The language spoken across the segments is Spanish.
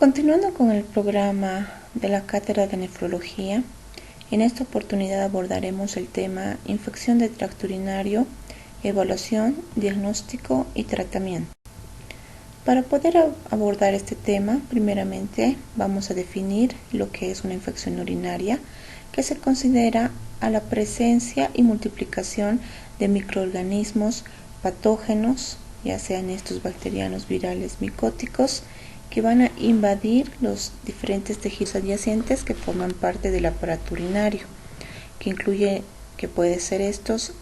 Continuando con el programa de la Cátedra de Nefrología, en esta oportunidad abordaremos el tema infección de tracto urinario, evaluación, diagnóstico y tratamiento. Para poder abordar este tema, primeramente vamos a definir lo que es una infección urinaria, que se considera a la presencia y multiplicación de microorganismos patógenos, ya sean estos bacterianos, virales, micóticos, que van a invadir los diferentes tejidos adyacentes que forman parte del aparato urinario, que incluye, que puede ser estos,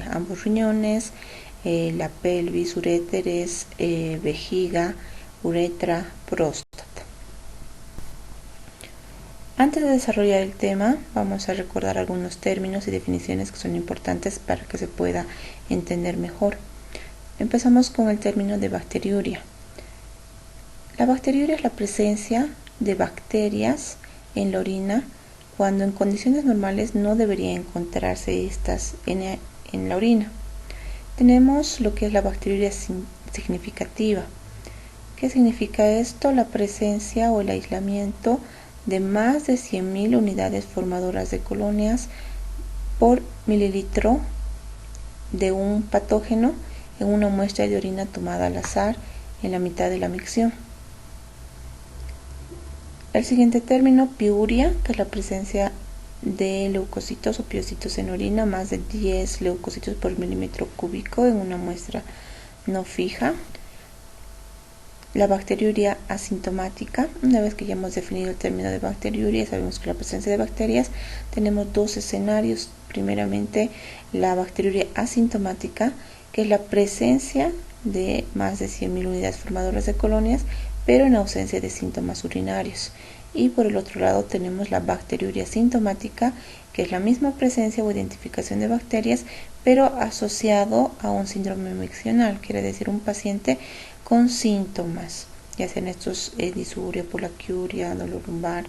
ambos riñones, la pelvis, uréteres, vejiga, uretra, próstata. Antes de desarrollar el tema, vamos a recordar algunos términos y definiciones que son importantes para que se pueda entender mejor. Empezamos con el término de bacteriuria. La bacteriuria es la presencia de bacterias en la orina cuando en condiciones normales no debería encontrarse estas en la orina. Tenemos lo que es la bacteriuria significativa. ¿Qué significa esto? La presencia o el aislamiento de más de 100.000 unidades formadoras de colonias por mililitro de un patógeno en una muestra de orina tomada al azar en la mitad de la micción. El siguiente término, piuria, que es la presencia de leucocitos o piocitos en orina, más de 10 leucocitos por milímetro cúbico en una muestra no fija. La bacteriuria asintomática, una vez que ya hemos definido el término de bacteriuria, sabemos que la presencia de bacterias, tenemos dos escenarios. Primeramente, la bacteriuria asintomática, que es la presencia de más de 100.000 unidades formadoras de colonias, pero en ausencia de síntomas urinarios. Y por el otro lado tenemos la bacteriuria sintomática, que es la misma presencia o identificación de bacterias, pero asociado a un síndrome miccional, quiere decir un paciente con síntomas, ya sean estos disuria, polaquiuria, dolor lumbar.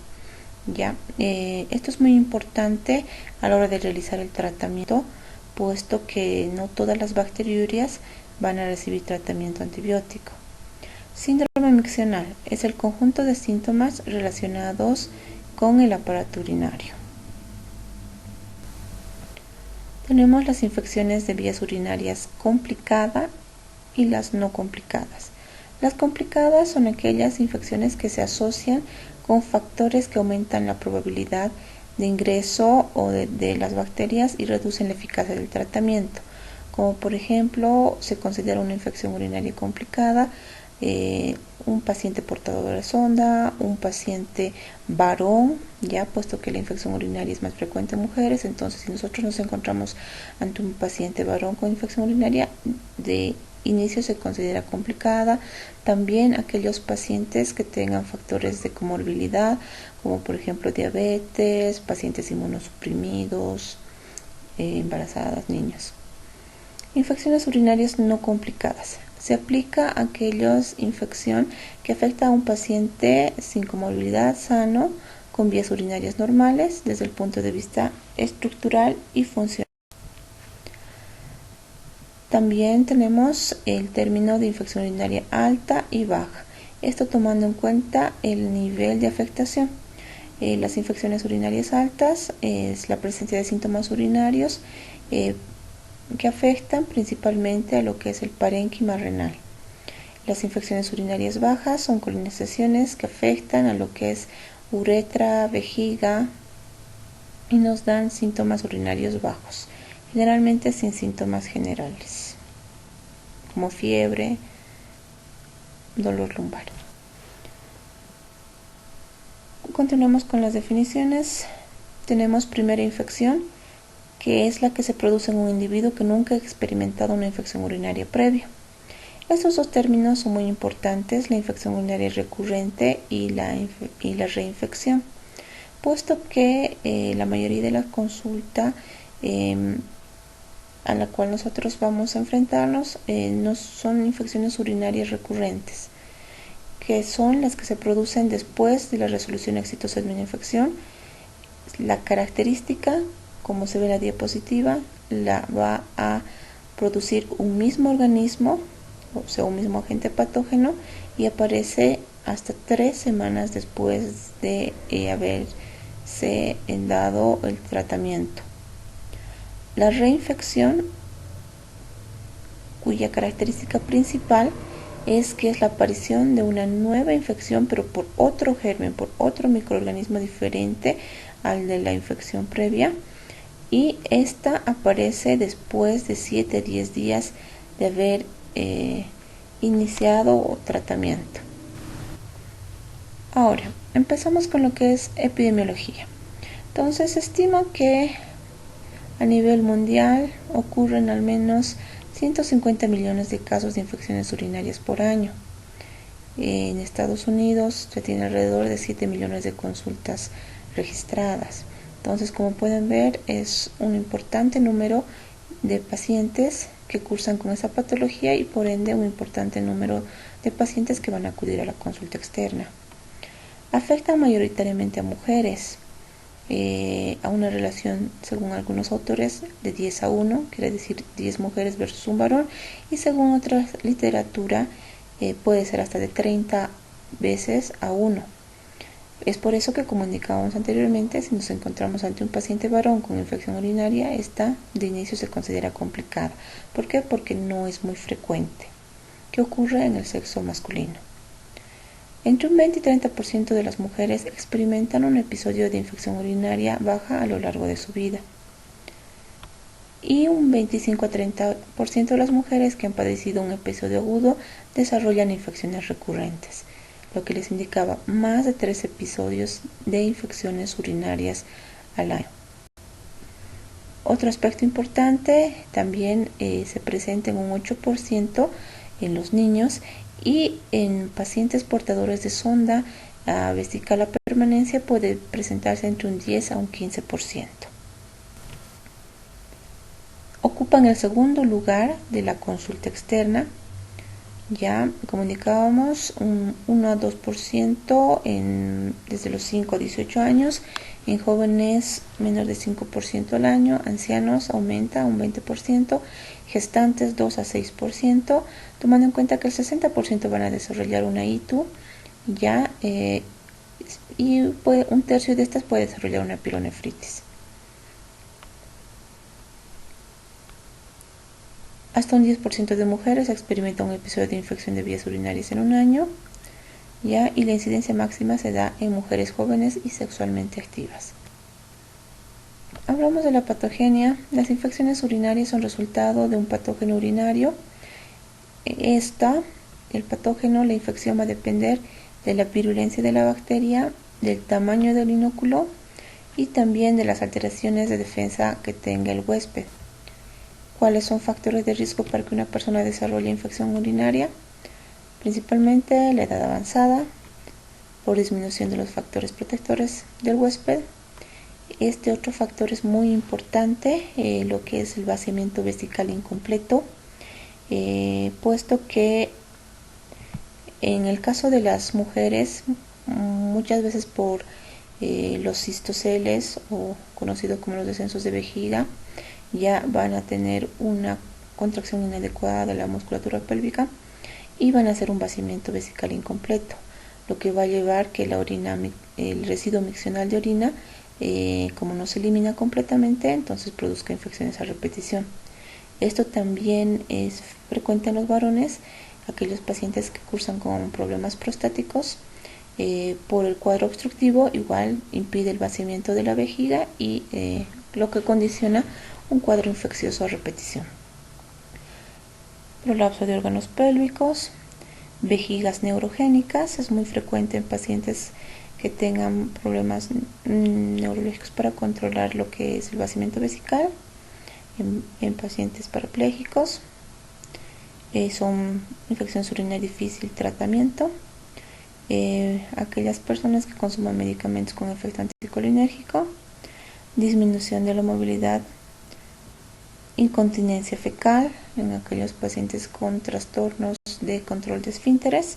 Esto es muy importante a la hora de realizar el tratamiento, puesto que no todas las bacteriurias van a recibir tratamiento antibiótico. Síndrome miccional es el conjunto de síntomas relacionados con el aparato urinario. Tenemos las infecciones de vías urinarias complicadas y las no complicadas. Las complicadas son aquellas infecciones que se asocian con factores que aumentan la probabilidad de ingreso o de las bacterias y reducen la eficacia del tratamiento, como por ejemplo se considera una infección urinaria complicada un paciente portador de sonda, un paciente varón, ya puesto que la infección urinaria es más frecuente en mujeres. Entonces, si nosotros nos encontramos ante un paciente varón con infección urinaria, de inicio se considera complicada. También aquellos pacientes que tengan factores de comorbilidad, como por ejemplo diabetes, pacientes inmunosuprimidos, embarazadas, niños. Infecciones urinarias no complicadas. Se aplica a aquellas infección que afecta a un paciente sin comorbilidad sano, con vías urinarias normales desde el punto de vista estructural y funcional. También tenemos el término de infección urinaria alta y baja, esto tomando en cuenta el nivel de afectación. Las infecciones urinarias altas es la presencia de síntomas urinarios que afectan principalmente a lo que es el parénquima renal. Las infecciones urinarias bajas son colonizaciones que afectan a lo que es uretra, vejiga y nos dan síntomas urinarios bajos, generalmente sin síntomas generales, como fiebre, dolor lumbar. Continuamos con las definiciones. Tenemos primera infección, que es la que se produce en un individuo que nunca ha experimentado una infección urinaria previa. Estos dos términos son muy importantes, la infección urinaria recurrente y la reinfección, puesto que la mayoría de la consulta a la cual nosotros vamos a enfrentarnos no son infecciones urinarias recurrentes, que son las que se producen después de la resolución exitosa de una infección. La característica, como se ve en la diapositiva, la va a producir un mismo organismo, o sea, un mismo agente patógeno, y aparece hasta 3 semanas después de haberse dado el tratamiento. La reinfección, cuya característica principal es que es la aparición de una nueva infección, pero por otro germen, por otro microorganismo diferente al de la infección previa, y esta aparece después de 7 a 10 días de haber iniciado tratamiento. Ahora, empezamos con lo que es epidemiología. Entonces, se estima que a nivel mundial ocurren al menos 150 millones de casos de infecciones urinarias por año. En Estados Unidos se tiene alrededor de 7 millones de consultas registradas. Entonces, como pueden ver, es un importante número de pacientes que cursan con esa patología y por ende un importante número de pacientes que van a acudir a la consulta externa. Afectan mayoritariamente a mujeres, a una relación, según algunos autores, de 10 a 1, quiere decir 10 mujeres versus un varón, y según otra literatura puede ser hasta de 30 veces a 1. Es por eso que, como indicábamos anteriormente, si nos encontramos ante un paciente varón con infección urinaria, esta de inicio se considera complicada. ¿Por qué? Porque no es muy frecuente. ¿Qué ocurre en el sexo masculino? Entre un 20 y 30% de las mujeres experimentan un episodio de infección urinaria baja a lo largo de su vida. Y un 25 a 30% de las mujeres que han padecido un episodio agudo desarrollan infecciones recurrentes, lo que les indicaba más de 3 episodios de infecciones urinarias al año. Otro aspecto importante, también se presenta en un 8% en los niños y en pacientes portadores de sonda vesical a permanencia puede presentarse entre un 10 a un 15%. Ocupan el segundo lugar de la consulta externa. Ya comunicábamos un 1 a 2% desde los 5 a 18 años, en jóvenes menor de 5% al año, ancianos aumenta un 20%, gestantes 2 a 6%, tomando en cuenta que el 60% van a desarrollar una ITU, ya, y un tercio de estas puede desarrollar una pielonefritis. Hasta un 10% de mujeres experimenta un episodio de infección de vías urinarias en un año, ¿ya? Y la incidencia máxima se da en mujeres jóvenes y sexualmente activas. Hablamos de la patogenia. Las infecciones urinarias son resultado de un patógeno urinario. El patógeno, la infección va a depender de la virulencia de la bacteria, del tamaño del inóculo y también de las alteraciones de defensa que tenga el huésped. ¿Cuáles son factores de riesgo para que una persona desarrolle infección urinaria? Principalmente la edad avanzada, por disminución de los factores protectores del huésped. Este otro factor es muy importante, lo que es el vaciamiento vesical incompleto, puesto que en el caso de las mujeres, muchas veces por los cistoceles, o conocido como los descensos de vejiga, ya van a tener una contracción inadecuada de la musculatura pélvica y van a hacer un vaciamiento vesical incompleto, lo que va a llevar que la orina, el residuo miccional de orina, como no se elimina completamente, entonces produzca infecciones a repetición. Esto también es frecuente en los varones, aquellos pacientes que cursan con problemas prostáticos, por el cuadro obstructivo igual impide el vaciamiento de la vejiga y lo que condiciona un cuadro infeccioso a repetición. Prolapso de órganos pélvicos, vejigas neurogénicas, es muy frecuente en pacientes que tengan problemas neurológicos para controlar lo que es el vaciamiento vesical, en pacientes parapléjicos. Son infecciones urinarias de difícil tratamiento. Aquellas personas que consuman medicamentos con efecto anticolinérgico, disminución de la movilidad, incontinencia fecal en aquellos pacientes con trastornos de control de esfínteres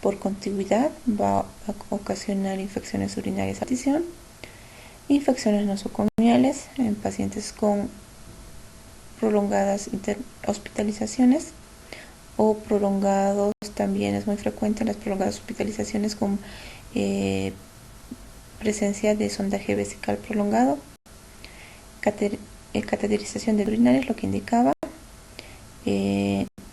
por contigüidad, va a ocasionar infecciones urinarias a repetición, infecciones nosocomiales en pacientes con prolongadas hospitalizaciones o prolongados también es muy frecuente en las prolongadas hospitalizaciones con presencia de sondaje vesical prolongado, cateterización de urinarias, lo que indicaba,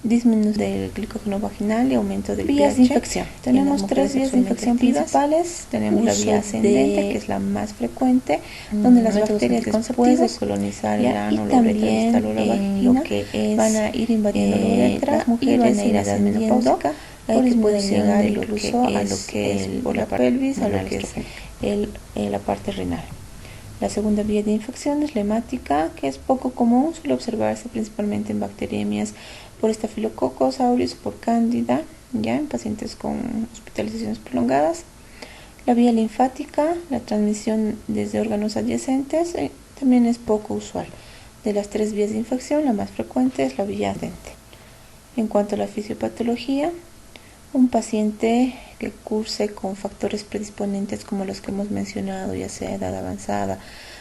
disminución del glicógeno vaginal y aumento del vías pH. de infección. Tenemos tres vías de infección principales. Tenemos la vía ascendente, que es la más frecuente, donde las bacterias después de colonizar el ano, la uretra distal o la vagina, van a ir invadiendo la uretra y van a ir ascendiendo por disminución de incluso a lo que es por la pelvis, a lo que es la parte renal. La segunda vía de infección es la hemática, que es poco común, suele observarse principalmente en bacteriemias por Staphylococcus aureus o por Cándida, ya en pacientes con hospitalizaciones prolongadas. La vía linfática, la transmisión desde órganos adyacentes, también es poco usual. De las tres vías de infección, la más frecuente es la vía ascendente. En cuanto a la fisiopatología, un paciente que curse con factores predisponentes como los que hemos mencionado, ya sea edad avanzada,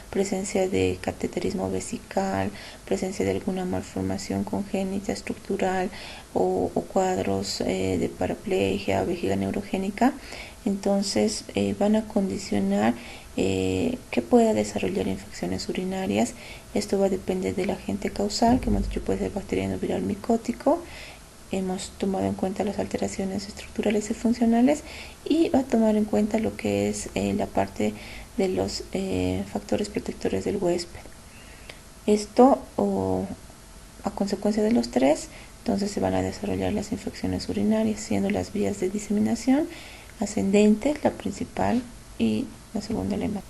presencia de cateterismo vesical, presencia de alguna malformación congénita estructural o cuadros de paraplegia, vejiga neurogénica, entonces van a condicionar que pueda desarrollar infecciones urinarias. Esto va a depender del agente causal, que hemos dicho puede ser bacteriano, viral, micótico. Hemos tomado en cuenta las alteraciones estructurales y funcionales y va a tomar en cuenta lo que es la parte de los factores protectores del huésped. Esto a consecuencia de los tres, entonces se van a desarrollar las infecciones urinarias, siendo las vías de diseminación ascendentes, la principal y la segunda la hemática.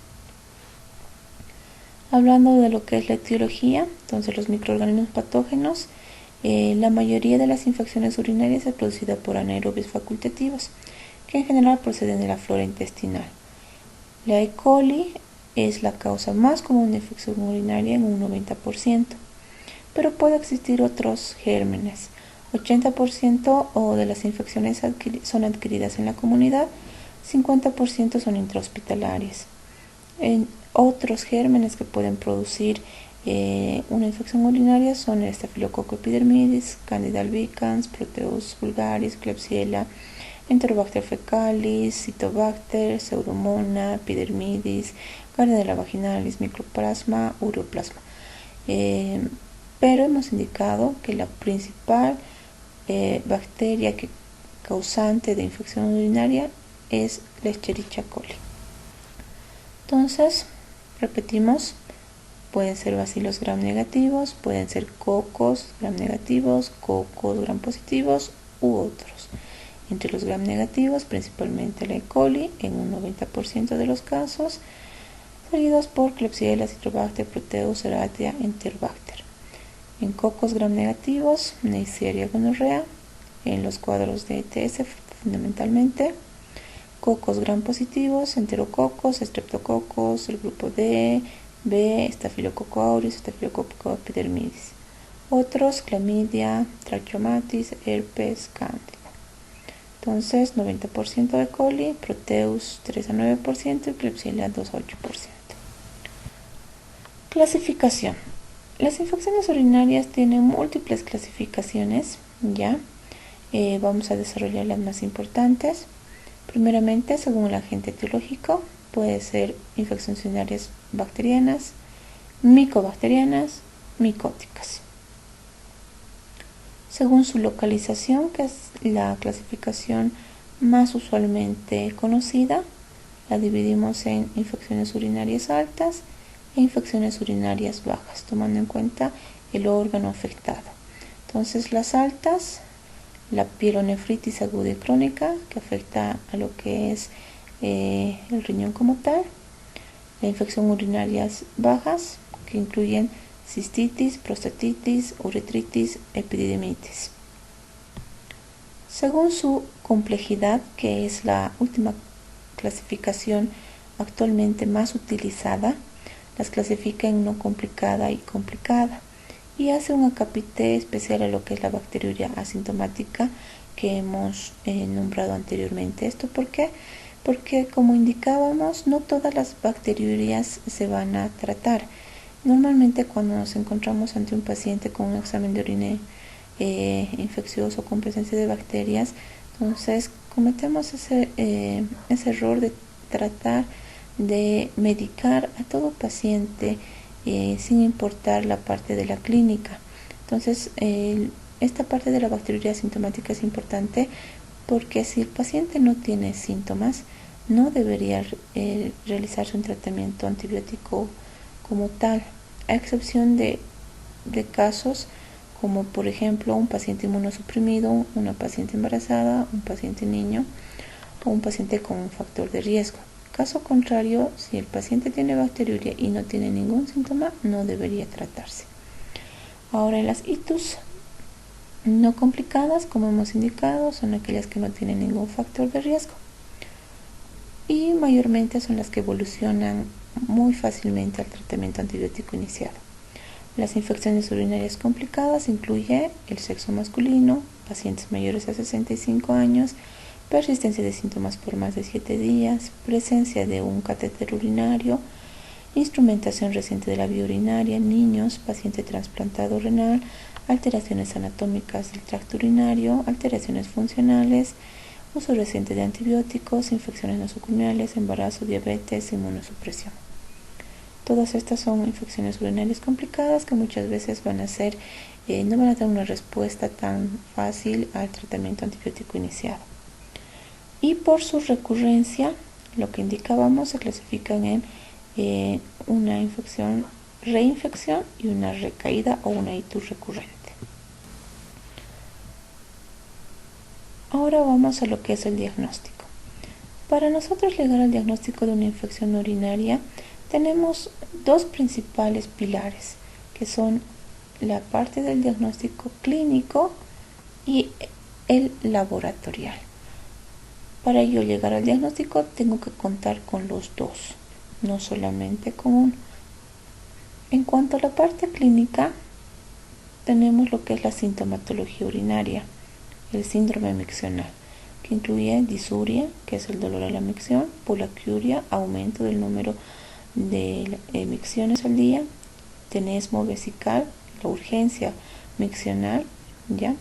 Hablando de lo que es la etiología, entonces los microorganismos patógenos, la mayoría de las infecciones urinarias es producida por anaerobios facultativos, que en general proceden de la flora intestinal. La E. coli es la causa más común de infección urinaria en un 90%, pero puede existir otros gérmenes. 80% de las infecciones son adquiridas en la comunidad, 50% son intrahospitalarias. En otros gérmenes que pueden producir una infección urinaria son el Staphylococcus epidermidis, Candida albicans, Proteus vulgaris, Klebsiella, Enterobacter fecalis, Citobacter, Pseudomonas, Epidermidis, Gardnerella vaginalis, Mycoplasma, Ureaplasma. Pero hemos indicado que la principal bacteria causante de infección urinaria es la Escherichia coli. Entonces, repetimos, pueden ser bacilos gram negativos, pueden ser cocos gram negativos, cocos gram positivos u otros. Entre los gram negativos, principalmente la E. coli en un 90% de los casos, seguidos por Klebsiella, Citrobacter, Proteus, Ceratia, Enterobacter. En cocos gram negativos, Neisseria gonorrea, en los cuadros de ETS fundamentalmente. Cocos gram positivos, enterococos, streptococos, el grupo D, B, Staphylococcus aureus, Staphylococcus epidermidis. Otros, clamidia, trachomatis, herpes, cándida. Entonces, 90% de coli, Proteus 3 a 9% y Klebsiella 2 a 8%. Clasificación. Las infecciones urinarias tienen múltiples clasificaciones, ¿ya? Vamos a desarrollar las más importantes. Primeramente, según el agente etiológico, puede ser infecciones urinarias bacterianas, micobacterianas, micóticas. Según su localización, que es la clasificación más usualmente conocida, la dividimos en infecciones urinarias altas e infecciones urinarias bajas, tomando en cuenta el órgano afectado. Entonces, las altas, la pielonefritis aguda y crónica, que afecta a lo que es el riñón como tal, la infección urinarias bajas, que incluyen cistitis, prostatitis, uretritis, epididimitis. Según su complejidad, que es la última clasificación actualmente más utilizada, las clasifica en no complicada y complicada y hace un acápite especial a lo que es la bacteriuria asintomática que hemos nombrado anteriormente. ¿Esto por qué? Porque, como indicábamos, no todas las bacteriurias se van a tratar. Normalmente, cuando nos encontramos ante un paciente con un examen de orina infeccioso con presencia de bacterias, Entonces cometemos ese error de tratar de medicar a todo paciente sin importar la parte de la clínica. Entonces esta parte de la bacteriuria asintomática es importante porque si el paciente no tiene síntomas, no debería realizarse un tratamiento antibiótico como tal, a excepción de casos como por ejemplo un paciente inmunosuprimido, una paciente embarazada, un paciente niño o un paciente con un factor de riesgo. Caso contrario, si el paciente tiene bacteriuria y no tiene ningún síntoma, no debería tratarse. Ahora, las ITUS no complicadas, como hemos indicado, son aquellas que no tienen ningún factor de riesgo y mayormente son las que evolucionan muy fácilmente al tratamiento antibiótico iniciado. Las infecciones urinarias complicadas incluyen el sexo masculino, pacientes mayores a 65 años, persistencia de síntomas por más de 7 días, presencia de un catéter urinario, instrumentación reciente de la vía urinaria, niños, paciente trasplantado renal, alteraciones anatómicas del tracto urinario, alteraciones funcionales, uso reciente de antibióticos, infecciones nosocomiales, embarazo, diabetes, inmunosupresión. Todas estas son infecciones urinarias complicadas que muchas veces van a ser, no van a dar una respuesta tan fácil al tratamiento antibiótico iniciado. Y por su recurrencia, lo que indicábamos, se clasifican en una infección, reinfección y una recaída o una ITUS recurrente. Ahora vamos a lo que es el diagnóstico. Para nosotros llegar al diagnóstico de una infección urinaria, tenemos dos principales pilares, que son la parte del diagnóstico clínico y el laboratorial. Para yo llegar al diagnóstico tengo que contar con los dos, no solamente con uno. En cuanto a la parte clínica, tenemos lo que es la sintomatología urinaria, el síndrome miccional, que incluye disuria, que es el dolor a la micción, poliaquiuria, aumento del número de micciones al día, tenesmo vesical, la urgencia miccional, ¿ya?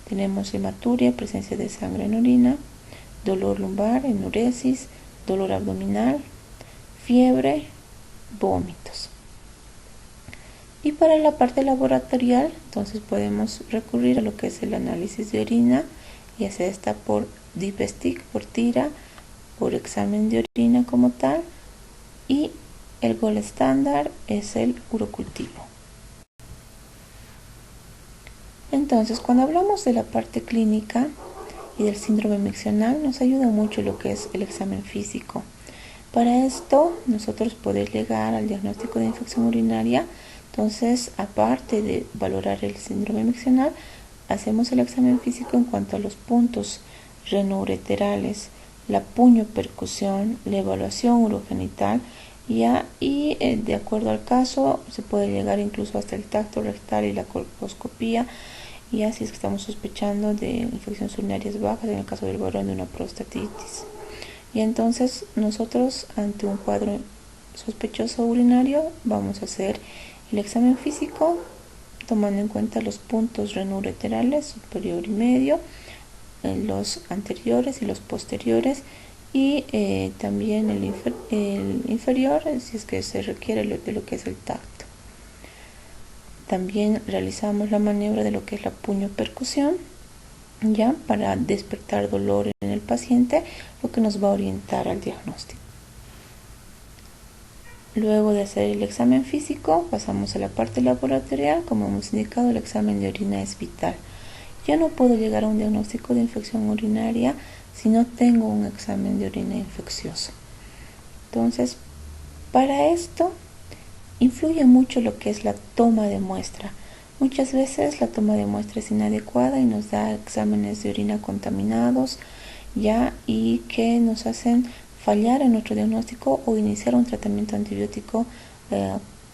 Tenemos hematuria, presencia de sangre en orina, dolor lumbar, enuresis, dolor abdominal, fiebre, vómitos. Y para la parte laboratorial, entonces podemos recurrir a lo que es el análisis de orina, ya sea esta por dipstick, por tira, por examen de orina como tal, y el gold estándar es el urocultivo. Entonces, cuando hablamos de la parte clínica y del síndrome miccional, nos ayuda mucho lo que es el examen físico. Para esto, nosotros poder llegar al diagnóstico de infección urinaria, entonces, aparte de valorar el síndrome miccional, hacemos el examen físico en cuanto a los puntos renoureterales, la puño-percusión, la evaluación urogenital, y de acuerdo al caso se puede llegar incluso hasta el tacto rectal y la colposcopía, y así es que estamos sospechando de infecciones urinarias bajas, en el caso del varón de una prostatitis. Y entonces nosotros ante un cuadro sospechoso urinario vamos a hacer el examen físico tomando en cuenta los puntos renoureterales superior y medio, los anteriores y los posteriores, y también el inferior si es que se requiere de lo que es el tacto. También realizamos la maniobra de lo que es la puño-percusión, ya para despertar dolor en el paciente, lo que nos va a orientar al diagnóstico. Luego de hacer el examen físico, pasamos a la parte laboratorial. Como hemos indicado, el examen de orina es vital. Yo no puedo llegar a un diagnóstico de infección urinaria si no tengo un examen de orina infeccioso. Entonces, para esto influye mucho lo que es la toma de muestra. Muchas veces la toma de muestra es inadecuada y nos da exámenes de orina contaminados, ya, y que nos hacen fallar en nuestro diagnóstico o iniciar un tratamiento antibiótico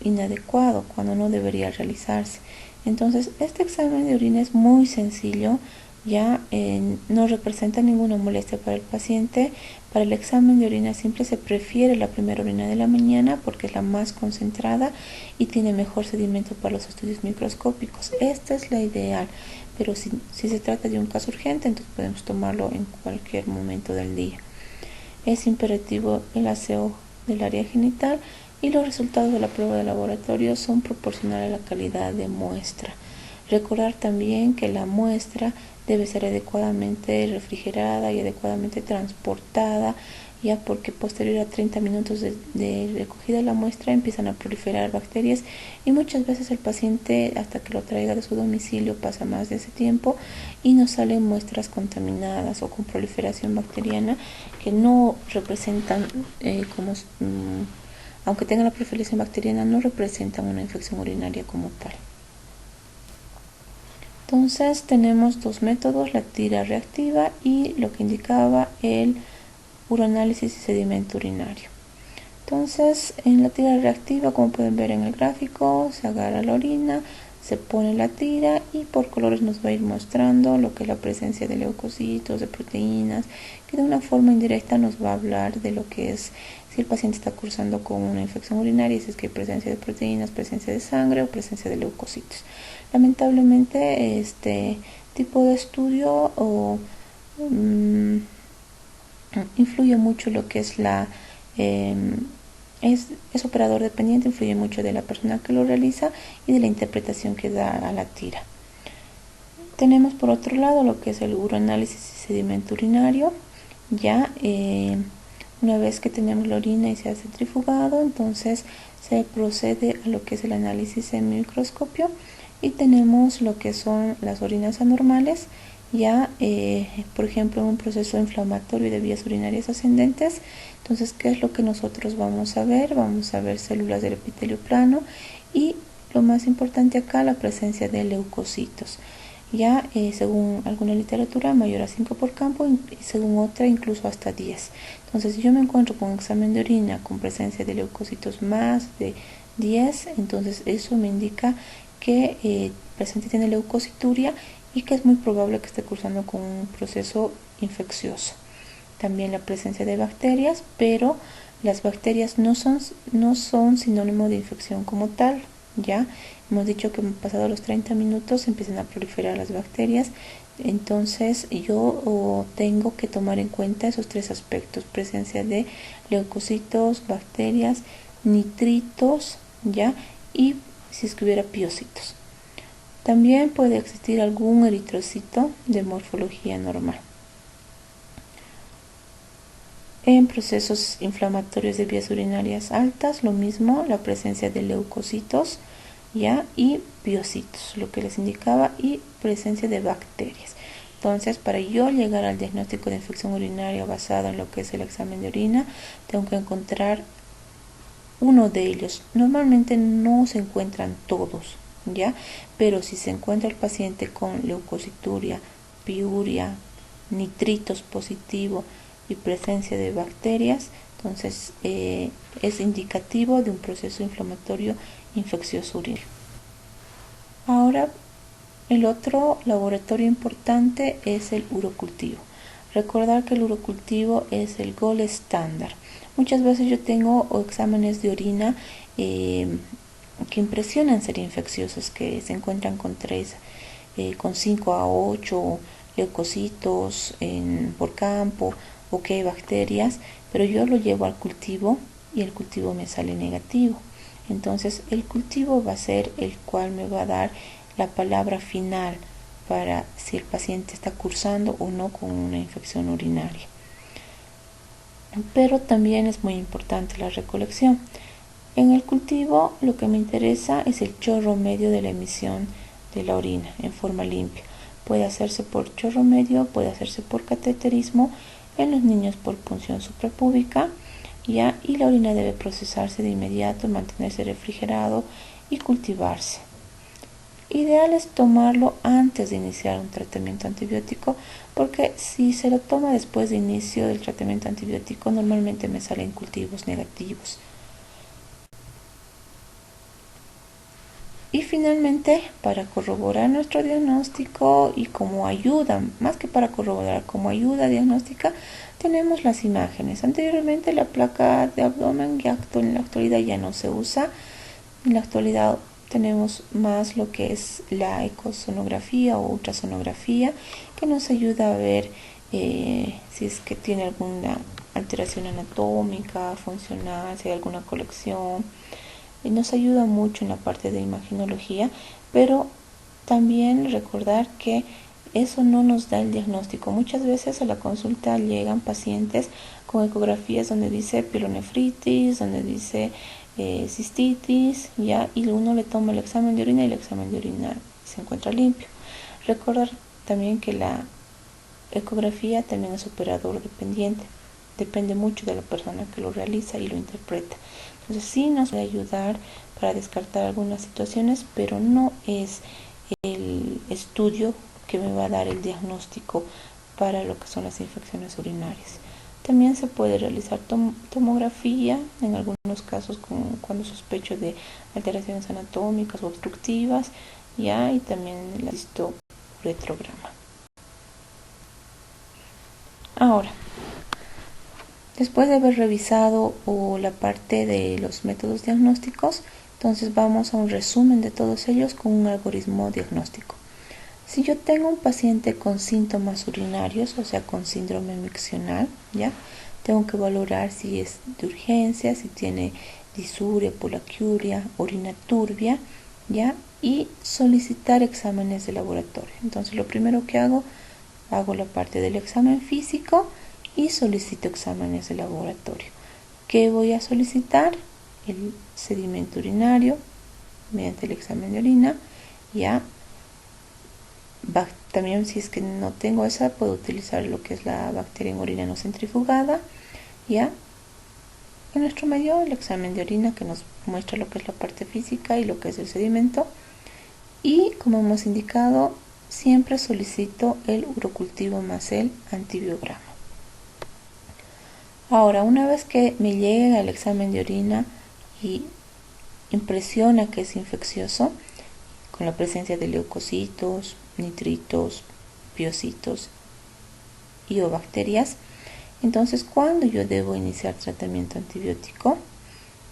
inadecuado cuando no debería realizarse. Entonces, este examen de orina es muy sencillo, ya no representa ninguna molestia para el paciente. Para el examen de orina simple se prefiere la primera orina de la mañana porque es la más concentrada y tiene mejor sedimento para los estudios microscópicos. Esta es la ideal, pero si se trata de un caso urgente, entonces podemos tomarlo en cualquier momento del día. Es imperativo el aseo del área genital y los resultados de la prueba de laboratorio son proporcionales a la calidad de muestra. Recordar también que la muestra debe ser adecuadamente refrigerada y adecuadamente transportada, ya porque posterior a 30 minutos de recogida de la muestra empiezan a proliferar bacterias y muchas veces el paciente, hasta que lo traiga de su domicilio, pasa más de ese tiempo y nos salen muestras contaminadas o con proliferación bacteriana que no representan aunque tengan la proliferación bacteriana, no representan una infección urinaria como tal. Entonces tenemos dos métodos, la tira reactiva y lo que indicaba el uroanálisis y sedimento urinario. Entonces en la tira reactiva, como pueden ver en el gráfico, se agarra la orina, se pone la tira y por colores nos va a ir mostrando lo que es la presencia de leucocitos, de proteínas, que de una forma indirecta nos va a hablar de lo que es si el paciente está cursando con una infección urinaria, si es que hay presencia de proteínas, presencia de sangre o presencia de leucocitos. Lamentablemente este tipo de estudio influye mucho lo que es es operador dependiente, influye mucho de la persona que lo realiza y de la interpretación que da a la tira. Tenemos por otro lado lo que es el uroanálisis y sedimento urinario. Ya una vez que tenemos la orina y se hace trifugado, entonces se procede a lo que es el análisis en microscopio y tenemos lo que son las orinas anormales, ya por ejemplo en un proceso inflamatorio de vías urinarias ascendentes. Entonces, ¿qué es lo que nosotros vamos a ver? Vamos a ver células del epitelio plano y lo más importante acá, la presencia de leucocitos. Ya según alguna literatura mayor a 5 por campo y según otra incluso hasta 10. Entonces si yo me encuentro con un examen de orina con presencia de leucocitos más de 10, entonces eso me indica que el paciente tiene leucocituria y que es muy probable que esté cursando con un proceso infeccioso. También la presencia de bacterias, pero las bacterias no son sinónimo de infección como tal. Ya hemos dicho que pasado los 30 minutos empiezan a proliferar las bacterias. Entonces yo tengo que tomar en cuenta esos tres aspectos: presencia de leucocitos, bacterias, nitritos, ya, y si es que hubiera piocitos. También puede existir algún eritrocito de morfología normal. En procesos inflamatorios de vías urinarias altas, lo mismo, la presencia de leucocitos, ya, y piocitos, lo que les indicaba, y presencia de bacterias. Entonces, para yo llegar al diagnóstico de infección urinaria basado en lo que es el examen de orina, tengo que encontrar uno de ellos. Normalmente no se encuentran todos, ya, pero si se encuentra el paciente con leucocituria, piuria, nitritos positivo y presencia de bacterias, entonces es indicativo de un proceso inflamatorio infeccioso urinario. Ahora, el otro laboratorio importante es el urocultivo. Recordar que el urocultivo es el gold estándar. Muchas veces yo tengo exámenes de orina que impresionan ser infecciosos, que se encuentran con 5 a 8 leucocitos por campo o que hay bacterias, pero yo lo llevo al cultivo y el cultivo me sale negativo. Entonces el cultivo va a ser el cual me va a dar la palabra final para si el paciente está cursando o no con una infección urinaria. Pero también es muy importante la recolección. En el cultivo lo que me interesa es el chorro medio de la emisión de la orina en forma limpia. Puede hacerse por chorro medio, puede hacerse por cateterismo, en los niños por punción suprapúbica, ya, y la orina debe procesarse de inmediato, mantenerse refrigerado y cultivarse. Ideal es tomarlo antes de iniciar un tratamiento antibiótico, porque si se lo toma después de inicio del tratamiento antibiótico, normalmente me salen cultivos negativos. Y finalmente, para corroborar nuestro diagnóstico y como ayuda, más que para corroborar, como ayuda diagnóstica, tenemos las imágenes. Anteriormente la placa de abdomen en la actualidad ya no se usa. En la actualidad tenemos más lo que es la ecosonografía o ultrasonografía, que nos ayuda a ver si es que tiene alguna alteración anatómica, funcional, si hay alguna colección. Y nos ayuda mucho en la parte de imagenología, pero también recordar que eso no nos da el diagnóstico. Muchas veces a la consulta llegan pacientes con ecografías donde dice pielonefritis, donde dice cistitis, ya, y uno le toma el examen de orina y el examen de orina se encuentra limpio. Recordar también que la ecografía también es operador dependiente, depende mucho de la persona que lo realiza y lo interpreta. Entonces sí nos puede ayudar para descartar algunas situaciones, pero no es el estudio que me va a dar el diagnóstico para lo que son las infecciones urinarias. También se puede realizar tomografía, en algunos casos cuando sospecho de alteraciones anatómicas o obstructivas, ya, y también el historetrograma. Ahora, después de haber revisado la parte de los métodos diagnósticos, entonces vamos a un resumen de todos ellos con un algoritmo diagnóstico. Si yo tengo un paciente con síntomas urinarios, o sea, con síndrome miccional, ¿ya? Tengo que valorar si es de urgencia, si tiene disuria, polaquiuria, orina turbia, ¿ya? Y solicitar exámenes de laboratorio. Entonces, lo primero que hago la parte del examen físico y solicito exámenes de laboratorio. ¿Qué voy a solicitar? El sedimento urinario mediante el examen de orina, ¿ya? También, si es que no tengo esa, puedo utilizar lo que es la bacteria en orina no centrifugada, ¿ya? En nuestro medio, el examen de orina, que nos muestra lo que es la parte física y lo que es el sedimento. Y como hemos indicado, siempre solicito el urocultivo más el antibiograma. Ahora, una vez que me llegue al examen de orina y impresiona que es infeccioso, con la presencia de leucocitos, nitritos, piocitos y o bacterias, entonces, ¿cuándo yo debo iniciar tratamiento antibiótico?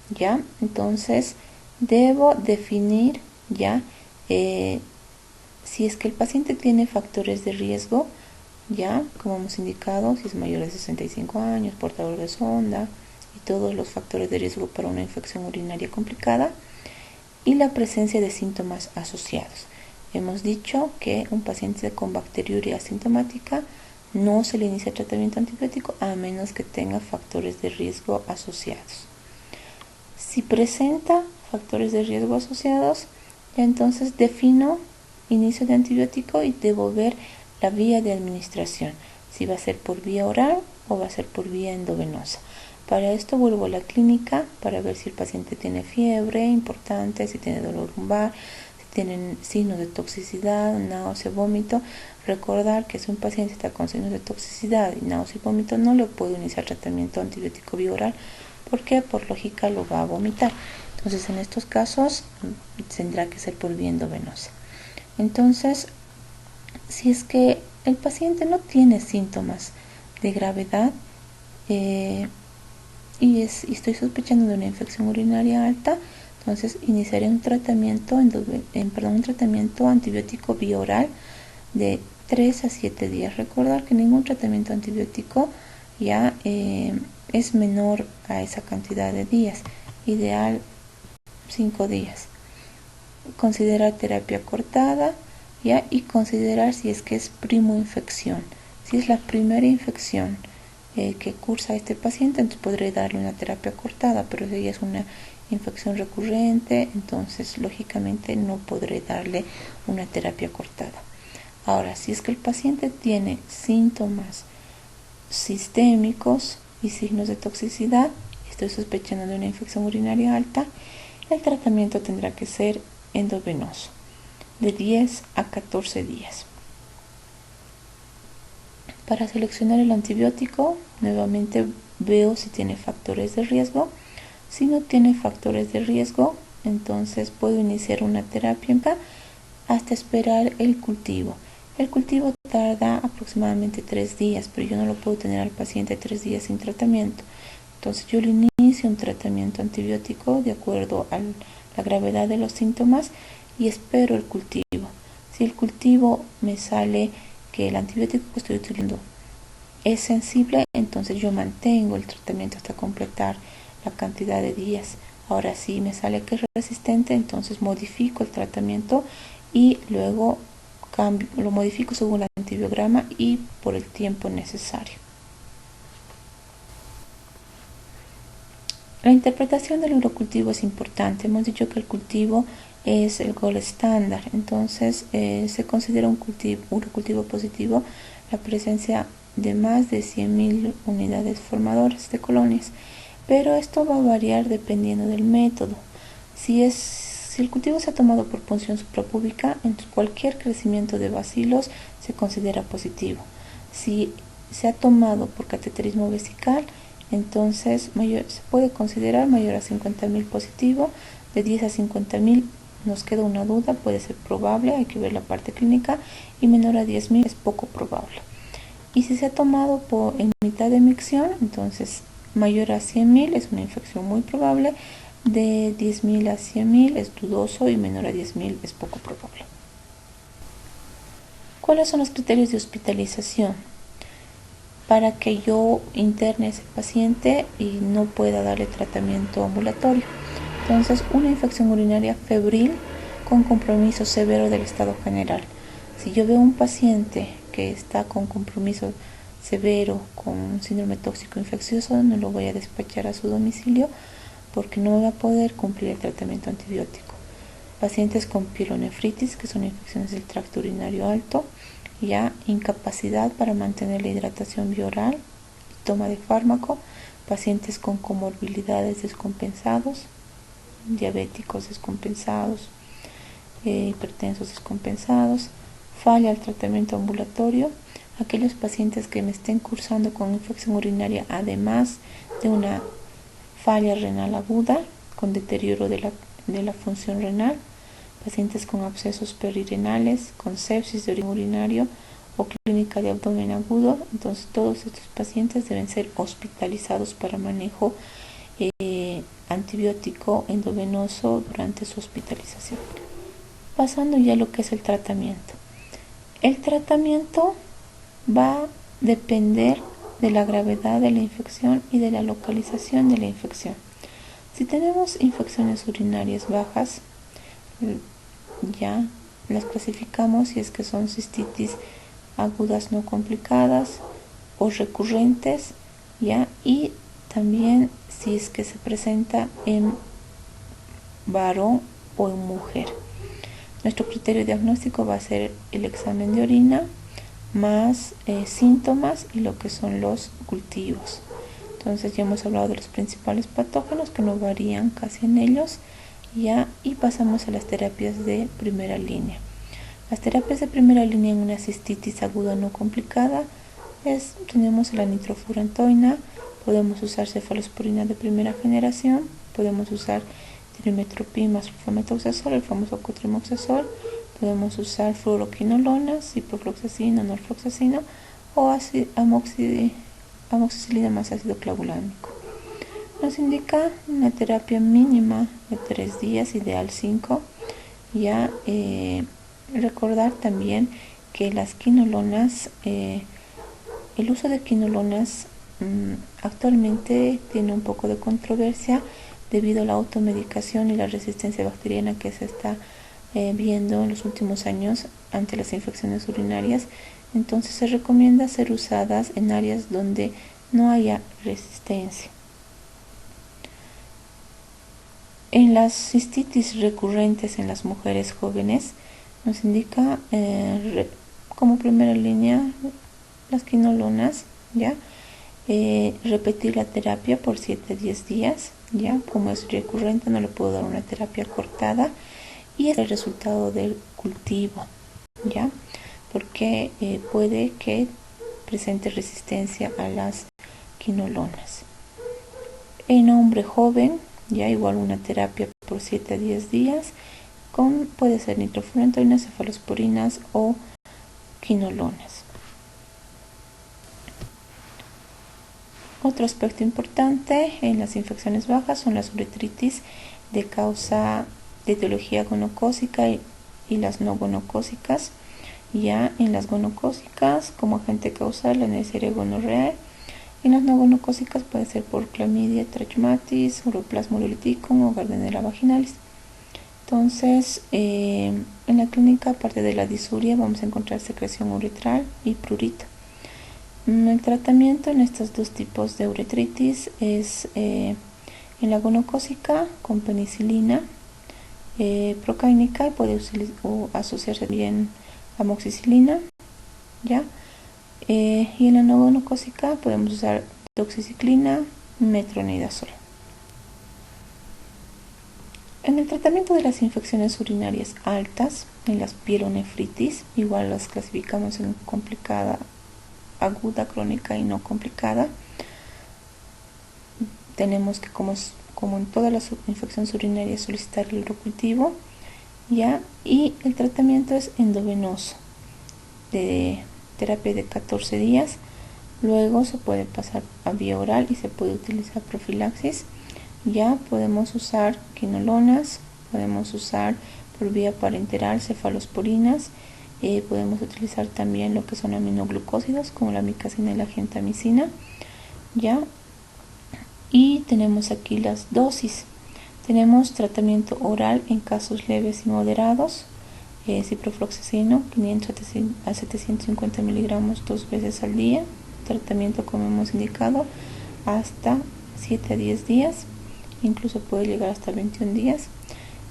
¿Ya? Entonces, debo definir, ¿ya? Si es que el paciente tiene factores de riesgo, ya, como hemos indicado, si es mayor de 65 años, portador de sonda y todos los factores de riesgo para una infección urinaria complicada, y la presencia de síntomas asociados. Hemos dicho que un paciente con bacteriuria asintomática no se le inicia tratamiento antibiótico a menos que tenga factores de riesgo asociados. Si presenta factores de riesgo asociados, ya entonces defino inicio de antibiótico y debo ver la vía de administración, si va a ser por vía oral o va a ser por vía endovenosa. Para esto vuelvo a la clínica para ver si el paciente tiene fiebre importante, si tiene dolor lumbar, si tienen signos de toxicidad, náusea, vómito. Recordar que si un paciente está con signos de toxicidad y náusea y vómito, no le puedo iniciar tratamiento antibiótico vía oral porque por lógica lo va a vomitar. Entonces, en estos casos tendrá que ser por vía endovenosa. Entonces, si es que el paciente no tiene síntomas de gravedad y estoy sospechando de una infección urinaria alta, entonces iniciaré un tratamiento, un tratamiento antibiótico vía oral de 3 a 7 días. Recordar que ningún tratamiento antibiótico ya es menor a esa cantidad de días, ideal 5 días. Considerar terapia cortada, ¿ya? Y considerar si es que es primoinfección. Si es la primera infección que cursa este paciente, entonces podré darle una terapia cortada, pero si es una infección recurrente, entonces lógicamente no podré darle una terapia cortada. Ahora, si es que el paciente tiene síntomas sistémicos y signos de toxicidad, estoy sospechando de una infección urinaria alta, el tratamiento tendrá que ser endovenoso de 10 a 14 días. Para seleccionar el antibiótico, nuevamente veo si tiene factores de riesgo. Si no tiene factores de riesgo, entonces puedo iniciar una terapia hasta esperar el cultivo. El cultivo tarda aproximadamente 3 días, pero yo no lo puedo tener al paciente 3 días sin tratamiento. Entonces yo le inicio un tratamiento antibiótico de acuerdo a la gravedad de los síntomas y espero el cultivo. Si el cultivo me sale que el antibiótico que estoy utilizando es sensible, entonces yo mantengo el tratamiento hasta completar la cantidad de días. Ahora si me sale que es resistente, entonces modifico el tratamiento y luego lo modifico según el antibiograma y por el tiempo necesario. La interpretación del urocultivo es importante. Hemos dicho que el cultivo es el gold estándar, entonces se considera un urocultivo positivo la presencia de más de 100.000 unidades formadoras de colonias, pero esto va a variar dependiendo del método. Si el cultivo se ha tomado por punción suprapúbica, entonces cualquier crecimiento de bacilos se considera positivo. Si se ha tomado por cateterismo vesical, entonces se puede considerar mayor a 50.000 positivo. De 10 a 50.000 nos queda una duda, puede ser probable, hay que ver la parte clínica, y menor a 10.000 es poco probable. Y si se ha tomado en mitad de micción, entonces mayor a 100.000 es una infección muy probable, de 10.000 a 100.000 es dudoso y menor a 10.000 es poco probable. ¿Cuáles son los criterios de hospitalización? Para que yo interne a ese paciente y no pueda darle tratamiento ambulatorio. Entonces, una infección urinaria febril con compromiso severo del estado general. Si yo veo un paciente que está con compromiso severo, con síndrome tóxico infeccioso, no lo voy a despachar a su domicilio porque no va a poder cumplir el tratamiento antibiótico. Pacientes con pielonefritis, que son infecciones del tracto urinario alto, ya incapacidad para mantener la hidratación bioral, toma de fármaco, pacientes con comorbilidades descompensados, diabéticos descompensados, hipertensos descompensados, falla al tratamiento ambulatorio, aquellos pacientes que me estén cursando con infección urinaria además de una falla renal aguda con deterioro de la función renal, pacientes con abscesos perirenales, con sepsis de origen urinario o clínica de abdomen agudo. Entonces todos estos pacientes deben ser hospitalizados para manejo antibiótico endovenoso durante su hospitalización. Pasando ya a lo que es el tratamiento. El tratamiento va a depender de la gravedad de la infección y de la localización de la infección. Si tenemos infecciones urinarias bajas, ya las clasificamos si es que son cistitis agudas no complicadas o recurrentes, ya, y también si es que se presenta en varón o en mujer. Nuestro criterio diagnóstico va a ser el examen de orina más síntomas y lo que son los cultivos. Entonces ya hemos hablado de los principales patógenos que no varían casi en ellos, ya, y pasamos a las terapias de primera línea. Las terapias de primera línea en una cistitis aguda no complicada tenemos la nitrofurantoína, podemos usar cefalosporina de primera generación, podemos usar trimetoprim más sulfamethoxazol, el famoso cotrimoxazol, podemos usar fluoroquinolonas, ciprofloxacino, norfloxacino o amoxicilina más ácido clavulánico. Nos indica una terapia mínima de 3 días, ideal 5. Ya recordar también que las quinolonas, el uso de quinolonas actualmente tiene un poco de controversia debido a la automedicación y la resistencia bacteriana que se está viendo en los últimos años ante las infecciones urinarias. Entonces se recomienda ser usadas en áreas donde no haya resistencia. En las cistitis recurrentes en las mujeres jóvenes nos indica como primera línea las quinolonas, ya, repetir la terapia por 7 a 10 días, ya, como es recurrente no le puedo dar una terapia cortada, y es el resultado del cultivo, ya, porque puede que presente resistencia a las quinolonas. En hombre joven, ya igual una terapia por 7 a 10 días, puede ser nitrofurantoínas, cefalosporinas o quinolonas. Otro aspecto importante en las infecciones bajas son las uretritis de causa de etiología gonocócica y las no gonocócicas. Ya en las gonocócicas, como agente causal, la Neisseria gonorrhoeae. En las no gonocócicas puede ser por clamidia trachomatis, uroplasma ureolyticum o Gardnerella vaginalis. Entonces, en la clínica, aparte de la disuria, vamos a encontrar secreción uretral y prurito. El tratamiento en estos dos tipos de uretritis es en la gonocócica con penicilina procáinica, y puede asociarse bien amoxicilina, ¿ya? Y en la no gonocócica podemos usar doxiciclina, metronidazol. En el tratamiento de las infecciones urinarias altas, en las pielonefritis, igual las clasificamos en complicada, aguda, crónica y no complicada. Tenemos que, como en todas las infecciones urinarias, solicitar el urocultivo, ¿ya? Y el tratamiento es endovenoso, de terapia de 14 días. Luego se puede pasar a vía oral y se puede utilizar profilaxis. Ya podemos usar quinolonas, podemos usar por vía parenteral cefalosporinas, podemos utilizar también lo que son aminoglucósidos como la micacina y la gentamicina, ya. Y tenemos aquí las dosis. Tenemos tratamiento oral en casos leves y moderados, ciprofloxacino 500 a 750 miligramos 2 veces al día, tratamiento como hemos indicado hasta 7 a 10 días, incluso puede llegar hasta 21 días.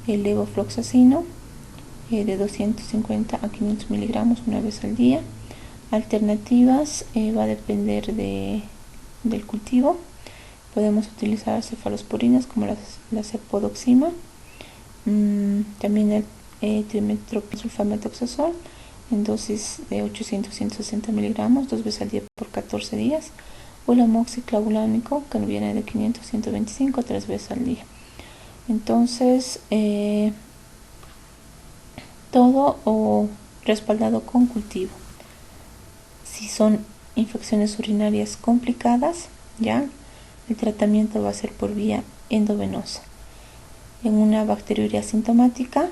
El levofloxacino de 250 a 500 miligramos una vez al día. Alternativas va a depender del cultivo. Podemos utilizar cefalosporinas como la cepodoxima, también el trimetrosulfametoxazol en dosis de 800-160 miligramos 2 veces al día por 14 días, o el amoxiclavulánico que viene de 500-125 3 veces al día. Entonces, todo o respaldado con cultivo. Si son infecciones urinarias complicadas, ya el tratamiento va a ser por vía endovenosa. En una bacteriuria asintomática,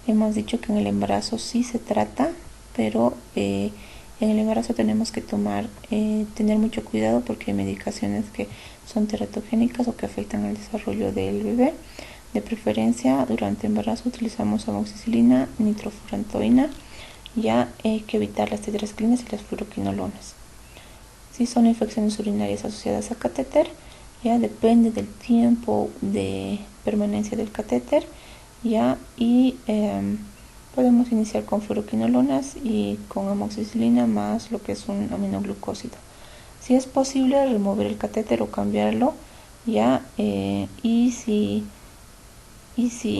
hemos dicho que en el embarazo sí se trata, pero en el embarazo tenemos que tener mucho cuidado porque hay medicaciones que son teratogénicas o que afectan al desarrollo del bebé. De preferencia, durante el embarazo utilizamos amoxicilina, nitrofurantoína, ya hay que evitar las tetraciclinas y las fluoroquinolonas. Si son infecciones urinarias asociadas a catéter, ya depende del tiempo de permanencia del catéter, ya, y podemos iniciar con fluoroquinolonas y con amoxicilina más lo que es un aminoglucósido. Si es posible remover el catéter o cambiarlo, ya, y si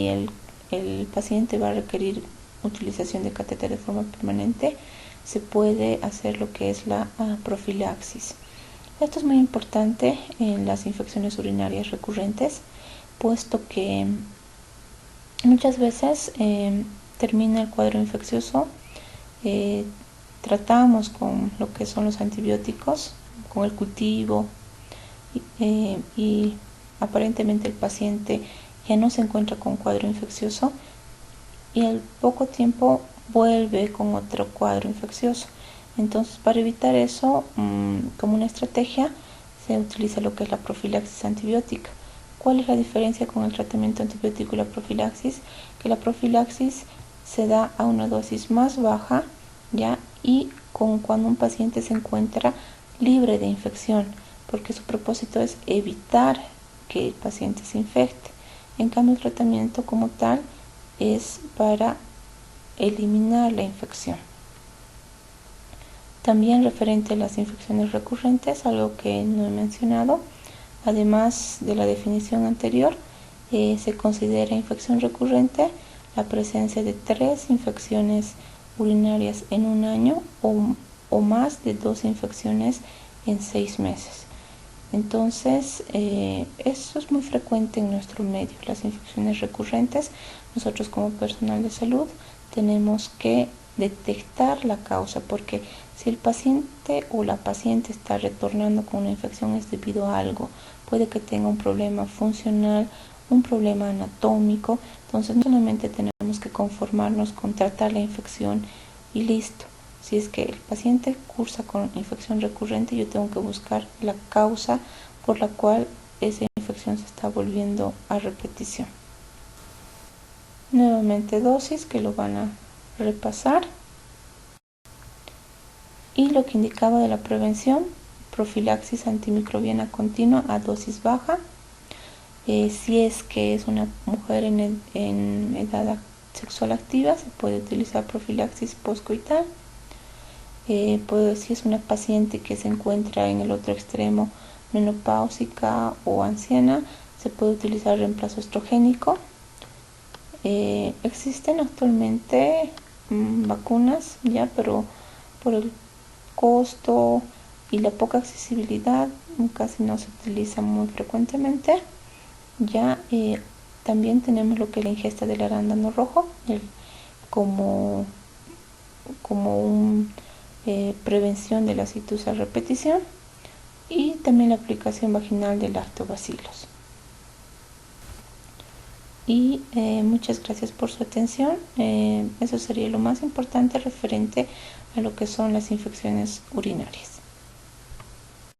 el paciente va a requerir utilización de catéter de forma permanente, se puede hacer lo que es la profilaxis. Esto es muy importante en las infecciones urinarias recurrentes, puesto que muchas veces termina el cuadro infeccioso, tratamos con lo que son los antibióticos, con el cultivo, y aparentemente el paciente ya no se encuentra con cuadro infeccioso y al poco tiempo vuelve con otro cuadro infeccioso. Entonces, para evitar eso, como una estrategia, se utiliza lo que es la profilaxis antibiótica. ¿Cuál es la diferencia con el tratamiento antibiótico y la profilaxis? Que la profilaxis se da a una dosis más baja, ¿ya? Y cuando un paciente se encuentra libre de infección, porque su propósito es evitar que el paciente se infecte. En cambio, el tratamiento como tal es para eliminar la infección. También referente a las infecciones recurrentes, algo que no he mencionado, además de la definición anterior, se considera infección recurrente la presencia de 3 infecciones urinarias en un año o más de 2 infecciones en 6 meses. Entonces, eso es muy frecuente en nuestro medio, las infecciones recurrentes. Nosotros como personal de salud tenemos que detectar la causa, porque si el paciente o la paciente está retornando con una infección es debido a algo. Puede que tenga un problema funcional un problema anatómico. Entonces no solamente tenemos que conformarnos con tratar la infección y listo. Si es que el paciente cursa con infección recurrente, yo tengo que buscar la causa por la cual esa infección se está volviendo a repetición. Nuevamente dosis que lo van a repasar. Y lo que indicaba de la prevención, profilaxis antimicrobiana continua a dosis baja. Si es que es una mujer en edad sexual activa, se puede utilizar profilaxis postcoital. Si es una paciente que se encuentra en el otro extremo, menopáusica o anciana, se puede utilizar reemplazo estrogénico. Existen actualmente vacunas, ya, pero por el costo y la poca accesibilidad casi no se utiliza muy frecuentemente. Ya también tenemos lo que es la ingesta del arándano rojo como un prevención de la citus a repetición, y también la aplicación vaginal de lactobacilos. Y muchas gracias por su atención. Eso sería lo más importante referente a lo que son las infecciones urinarias.